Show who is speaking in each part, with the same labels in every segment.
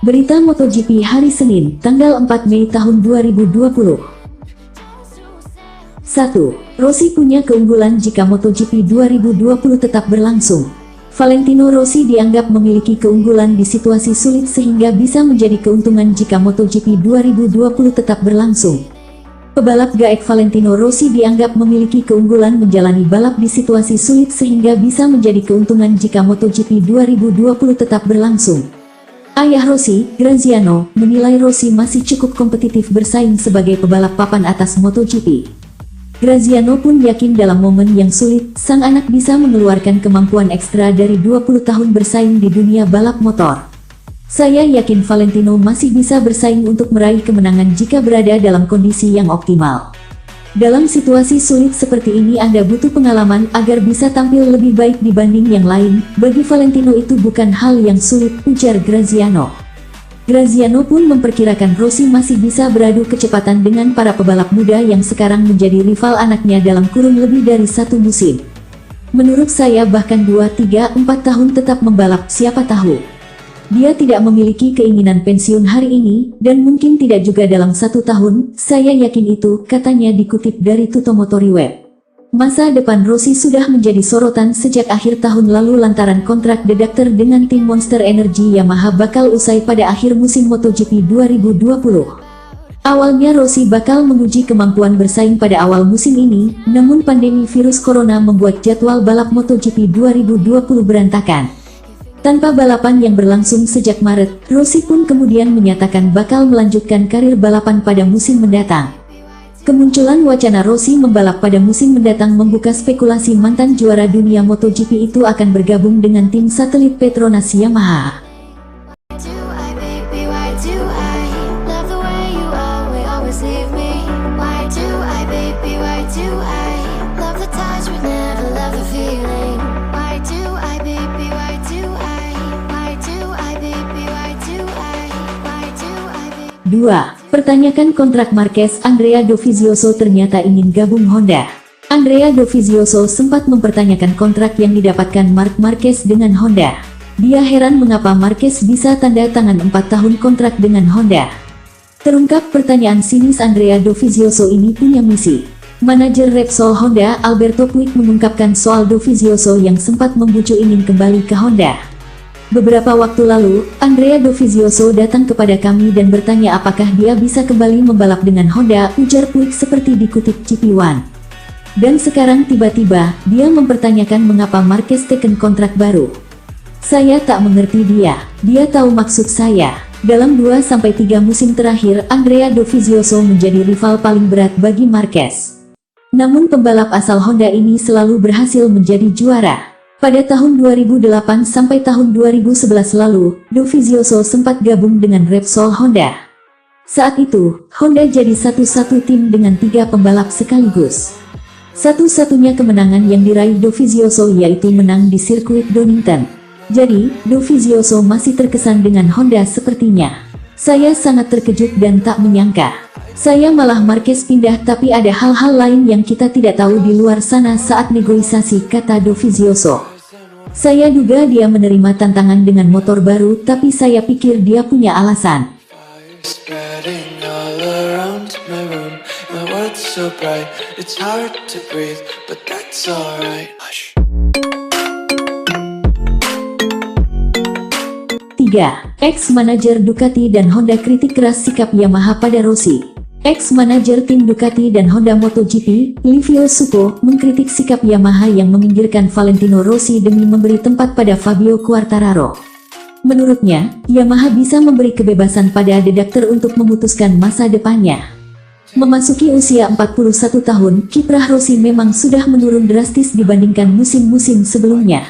Speaker 1: Berita MotoGP hari Senin, tanggal 4 Mei tahun 2020. 1. Rossi punya keunggulan jika MotoGP 2020 tetap berlangsung. Valentino Rossi dianggap memiliki keunggulan di situasi sulit sehingga bisa menjadi keuntungan jika MotoGP 2020 tetap berlangsung. Pebalap gaek Valentino Rossi dianggap memiliki keunggulan menjalani balap di situasi sulit sehingga bisa menjadi keuntungan jika MotoGP 2020 tetap berlangsung. Ayah Rossi, Graziano, menilai Rossi masih cukup kompetitif bersaing sebagai pebalap papan atas MotoGP. Graziano pun yakin dalam momen yang sulit, sang anak bisa mengeluarkan kemampuan ekstra dari 20 tahun bersaing di dunia balap motor. Saya yakin Valentino masih bisa bersaing untuk meraih kemenangan jika berada dalam kondisi yang optimal. Dalam situasi sulit seperti ini Anda butuh pengalaman agar bisa tampil lebih baik dibanding yang lain. Bagi Valentino itu bukan hal yang sulit, ujar Graziano. Graziano pun memperkirakan Rossi masih bisa beradu kecepatan dengan para pebalap muda yang sekarang menjadi rival anaknya dalam kurun lebih dari satu musim. Menurut saya bahkan 2, 3, 4 tahun tetap membalap, siapa tahu. Dia tidak memiliki keinginan pensiun hari ini, dan mungkin tidak juga dalam 1 tahun, saya yakin itu, katanya dikutip dari Tuttomotori Web. Masa depan Rossi sudah menjadi sorotan sejak akhir tahun lalu lantaran kontrak The Doctor dengan tim Monster Energy Yamaha bakal usai pada akhir musim MotoGP 2020. Awalnya Rossi bakal menguji kemampuan bersaing pada awal musim ini, namun pandemi virus corona membuat jadwal balap MotoGP 2020 berantakan. Tanpa balapan yang berlangsung sejak Maret, Rossi pun kemudian menyatakan bakal melanjutkan karir balapan pada musim mendatang. Kemunculan wacana Rossi membalap pada musim mendatang membuka spekulasi mantan juara dunia MotoGP itu akan bergabung dengan tim satelit Petronas Yamaha. Pertanyakan kontrak Marquez. Andrea Dovizioso ternyata ingin gabung Honda. Andrea Dovizioso sempat mempertanyakan kontrak yang didapatkan Marc Marquez dengan Honda. Dia heran mengapa Marquez bisa tanda tangan 4 tahun kontrak dengan Honda. Terungkap pertanyaan sinis Andrea Dovizioso ini punya misi. Manajer Repsol Honda, Alberto Puig mengungkapkan soal Dovizioso yang sempat membujuk ingin kembali ke Honda. Beberapa waktu lalu, Andrea Dovizioso datang kepada kami dan bertanya apakah dia bisa kembali membalap dengan Honda, ujar Puig seperti dikutip GP1. Dan sekarang tiba-tiba, dia mempertanyakan mengapa Marquez teken kontrak baru. Saya tak mengerti dia tahu maksud saya. Dalam 2-3 musim terakhir, Andrea Dovizioso menjadi rival paling berat bagi Marquez. Namun pembalap asal Honda ini selalu berhasil menjadi juara. Pada tahun 2008 sampai tahun 2011 lalu, Dovizioso sempat gabung dengan Repsol Honda. Saat itu, Honda jadi satu-satu tim dengan 3 pembalap sekaligus. Satu-satunya kemenangan yang diraih Dovizioso yaitu menang di sirkuit Donington. Jadi, Dovizioso masih terkesan dengan Honda sepertinya. Saya sangat terkejut dan tak menyangka. Saya malah Marquez pindah tapi ada hal-hal lain yang kita tidak tahu di luar sana saat negosiasi, kata Dovizioso. Saya duga dia menerima tantangan dengan motor baru, tapi saya pikir dia punya alasan. 3. Ex-manajer Ducati dan Honda kritik keras sikap Yamaha pada Rossi. Ex-manajer tim Ducati dan Honda MotoGP, Livio Succo, mengkritik sikap Yamaha yang meminggirkan Valentino Rossi demi memberi tempat pada Fabio Quartararo. Menurutnya, Yamaha bisa memberi kebebasan pada The Doctor untuk memutuskan masa depannya. Memasuki usia 41 tahun, kiprah Rossi memang sudah menurun drastis dibandingkan musim-musim sebelumnya.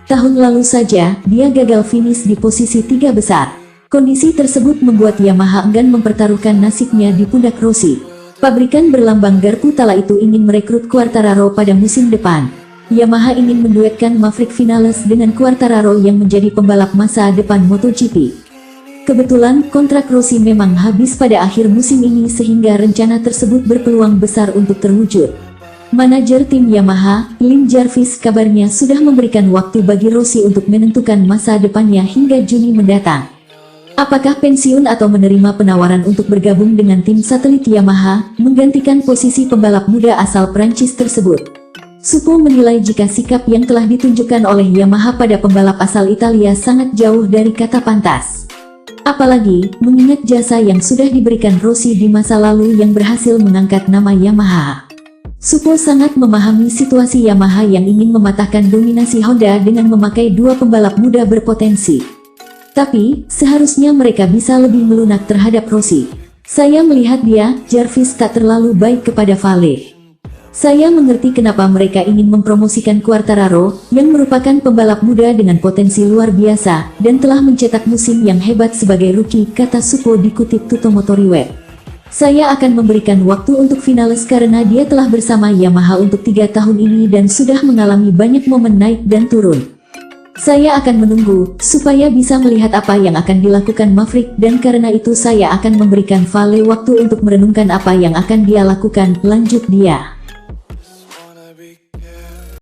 Speaker 1: Tahun lalu saja, dia gagal finish di posisi 3 besar. Kondisi tersebut membuat Yamaha enggan mempertaruhkan nasibnya di pundak Rossi. Pabrikan berlambang garpu tala itu ingin merekrut Quartararo pada musim depan. Yamaha ingin menduetkan Maverick Vinales dengan Quartararo yang menjadi pembalap masa depan MotoGP. Kebetulan, kontrak Rossi memang habis pada akhir musim ini sehingga rencana tersebut berpeluang besar untuk terwujud. Manajer tim Yamaha, Lin Jarvis, kabarnya sudah memberikan waktu bagi Rossi untuk menentukan masa depannya hingga Juni mendatang. Apakah pensiun atau menerima penawaran untuk bergabung dengan tim satelit Yamaha, menggantikan posisi pembalap muda asal Prancis tersebut? Supo menilai jika sikap yang telah ditunjukkan oleh Yamaha pada pembalap asal Italia sangat jauh dari kata pantas. Apalagi, mengingat jasa yang sudah diberikan Rossi di masa lalu yang berhasil mengangkat nama Yamaha. Supo sangat memahami situasi Yamaha yang ingin mematahkan dominasi Honda dengan memakai dua pembalap muda berpotensi. Tapi, seharusnya mereka bisa lebih melunak terhadap Rossi. Saya melihat dia, Jarvis tak terlalu baik kepada Vale. Saya mengerti kenapa mereka ingin mempromosikan Quartararo, yang merupakan pembalap muda dengan potensi luar biasa, dan telah mencetak musim yang hebat sebagai rookie, kata Supo dikutip Tutomotori Web. Saya akan memberikan waktu untuk finalis karena dia telah bersama Yamaha untuk 3 tahun ini dan sudah mengalami banyak momen naik dan turun. Saya akan menunggu, supaya bisa melihat apa yang akan dilakukan Maverick dan karena itu saya akan memberikan Vale waktu untuk merenungkan apa yang akan dia lakukan, lanjut dia.